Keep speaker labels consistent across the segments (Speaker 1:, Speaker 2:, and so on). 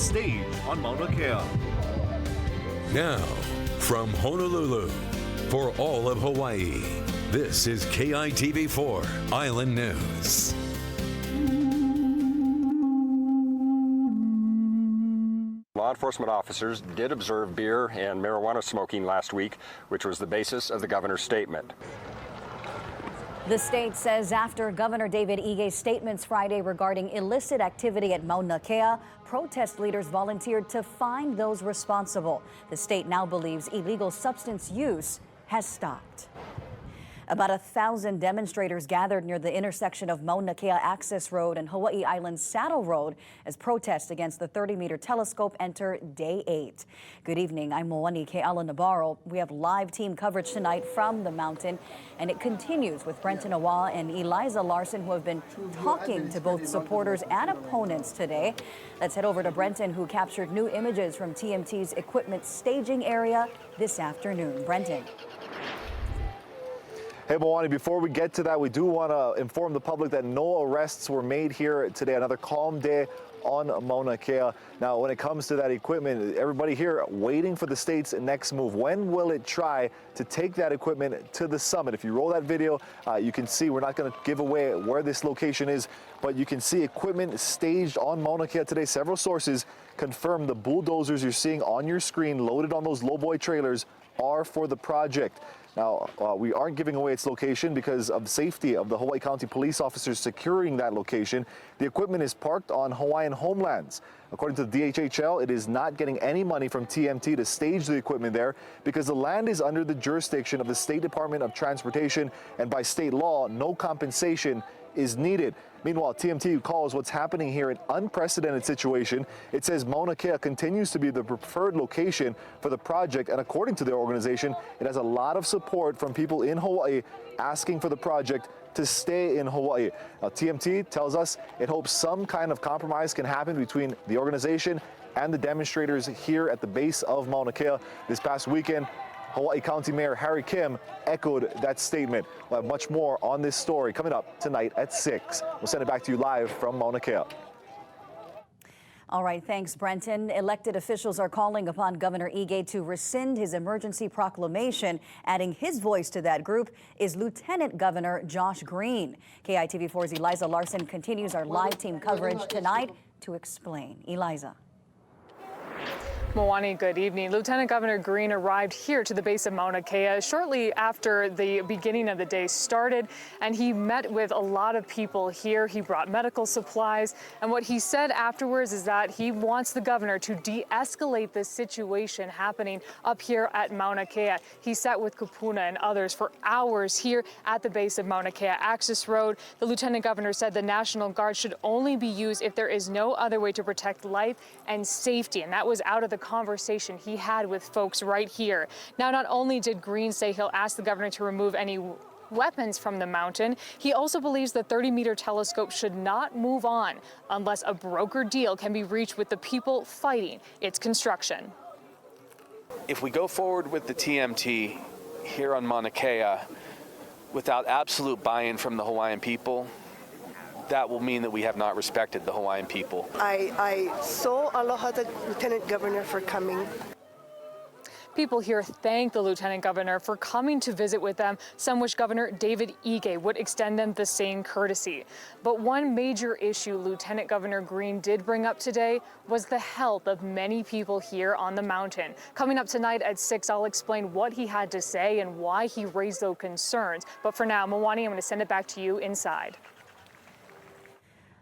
Speaker 1: stage on Mauna Kea.
Speaker 2: Now, from Honolulu, for all of Hawaii, this is KITV4 Island News.
Speaker 3: Law enforcement officers did observe beer and marijuana smoking last week, which was the basis of the governor's statement.
Speaker 4: The state says after Governor David Ige's statements Friday regarding illicit activity at Mauna Kea, protest leaders volunteered to find those responsible. The state now believes illegal substance use has stopped. About 1,000 demonstrators gathered near the intersection of Mauna Kea Access Road and Hawaii Island Saddle Road as protests against the 30-meter telescope enter day 8. Good evening, I'm Moani Ke'ala Navarro. We have live team coverage tonight from the mountain, and it continues with Brenton Awa and Eliza Larson, who have been talking to both supporters and opponents today. Let's head over to Brenton, who captured new images from TMT's equipment staging area this afternoon. Brenton.
Speaker 5: Hey, Moani, before we get to that, we do want to inform the public that no arrests were made here today. Another calm day on Mauna Kea. Now, when it comes to that equipment, everybody here waiting for the state's next move. When will it try to take that equipment to the summit? If you roll that video, you can see, we're not going to give away where this location is, but you can see equipment staged on Mauna Kea today. Several sources confirm the bulldozers you're seeing on your screen loaded on those lowboy trailers are for the project. Now, we aren't giving away its location because of safety of the Hawaii County police officers securing that location. The equipment is parked on Hawaiian homelands. According to the DHHL, it is not getting any money from TMT to stage the equipment there because the land is under the jurisdiction of the State Department of Transportation, and by state law, no compensation is needed. Meanwhile, TMT calls what's happening here an unprecedented situation. It says Mauna Kea continues to be the preferred location for the project, and according to their organization, it has a lot of support from people in Hawaii asking for the project to stay in Hawaii. Now, TMT tells us it hopes some kind of compromise can happen between the organization and the demonstrators here at the base of Mauna Kea. This past weekend, Hawaii County Mayor Harry Kim echoed that statement. We'll have much more on this story coming up tonight at 6. We'll send it back to you live from Mauna Kea.
Speaker 4: All right, thanks, Brenton. Elected officials are calling upon Governor Ige to rescind his emergency proclamation. Adding his voice to that group is Lieutenant Governor Josh Green. KITV4's Eliza Larson continues our live team coverage tonight to explain. Eliza.
Speaker 6: Moani, good evening. Lieutenant Governor Green arrived here to the base of Mauna Kea shortly after the beginning of the day started, and he met with a lot of people here. He brought medical supplies, and what he said afterwards is that he wants the governor to de-escalate the situation happening up here at Mauna Kea. He sat with Kupuna and others for hours here at the base of Mauna Kea Access Road. The Lieutenant Governor said the National Guard should only be used if there is no other way to protect life and safety, and that was out of the conversation he had with folks right here. Now, not only did Green say he'll ask the governor to remove any weapons from the mountain, he also believes the 30-meter telescope should not move on unless a brokered deal can be reached with the people fighting its construction.
Speaker 7: If we go forward with the TMT here on Mauna Kea without absolute buy-in from the Hawaiian people, that will mean that we have not respected the Hawaiian people.
Speaker 8: I so aloha the Lieutenant Governor for coming.
Speaker 6: People here thank the Lieutenant Governor for coming to visit with them. Some wish Governor David Ige would extend them the same courtesy. But one major issue Lieutenant Governor Green did bring up today was the health of many people here on the mountain. Coming up tonight at 6, I'll explain what he had to say and why he raised those concerns. But for now, Moani, I'm going to send it back to you inside.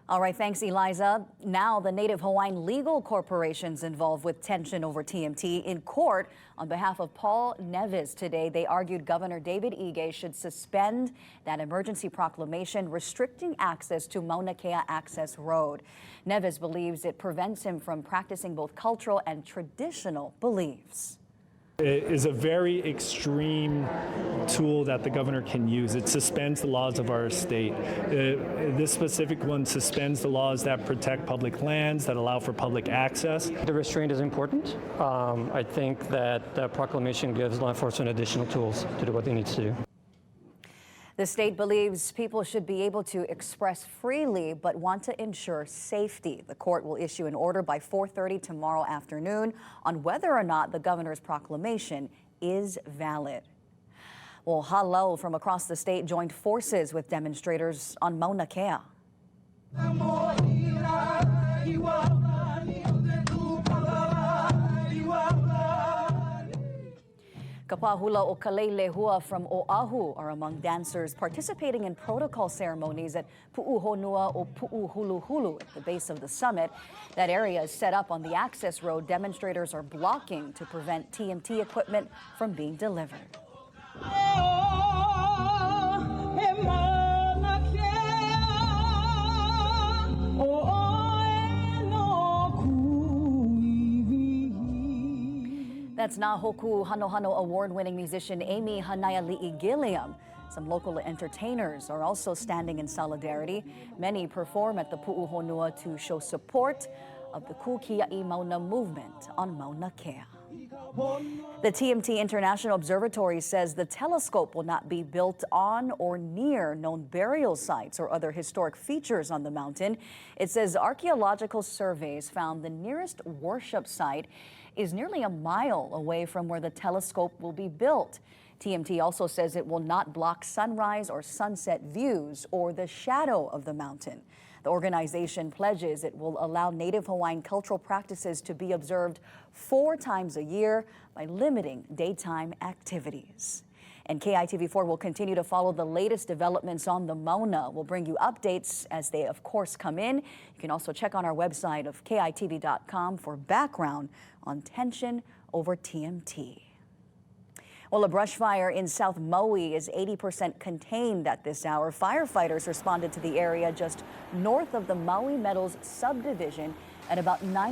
Speaker 4: All right, thanks, Eliza. Now, the Native Hawaiian legal corporations involved with tension over TMT in court on behalf of Paul Neves today. They argued Governor David Ige should suspend that emergency proclamation restricting access to Mauna Kea Access Road. Neves believes it prevents him from practicing both cultural and traditional beliefs.
Speaker 9: It is a very extreme tool that the governor can use. It suspends the laws of our state. This specific one suspends the laws that protect public lands, that allow for public access.
Speaker 10: The restraint is important. I think that the proclamation gives law enforcement additional tools to do what they need to do.
Speaker 4: The state believes people should be able to express freely but want to ensure safety. The court will issue an order by 4:30 tomorrow afternoon on whether or not the governor's proclamation is valid. Well, Halo from across the state joined forces with demonstrators on Mauna Kea. Kapahula o Kalei from Oahu are among dancers participating in protocol ceremonies at Pu'uhonua o Pu'uhuluhulu at the base of the summit. That area is set up on the access road demonstrators are blocking to prevent TMT equipment from being delivered. That's Nahoku Hanohano award-winning musician Amy Hanaiali'i Gilliam. Some local entertainers are also standing in solidarity. Many perform at the Pu'uhonua to show support of the Kukia'i Mauna movement on Mauna Kea. The TMT International Observatory says the telescope will not be built on or near known burial sites or other historic features on the mountain. It says archaeological surveys found the nearest worship site is nearly a mile away from where the telescope will be built. TMT also says it will not block sunrise or sunset views or the shadow of the mountain. The organization pledges it will allow Native Hawaiian cultural practices to be observed 4 times a year by limiting daytime activities. And KITV4 will continue to follow the latest developments on the Mauna. We'll bring you updates as they, of course, come in. You can also check on our website of KITV.com for background on tension over TMT. Well, a brush fire in South Maui is 80% contained at this hour. Firefighters responded to the area just north of the Maui Metals subdivision at about 9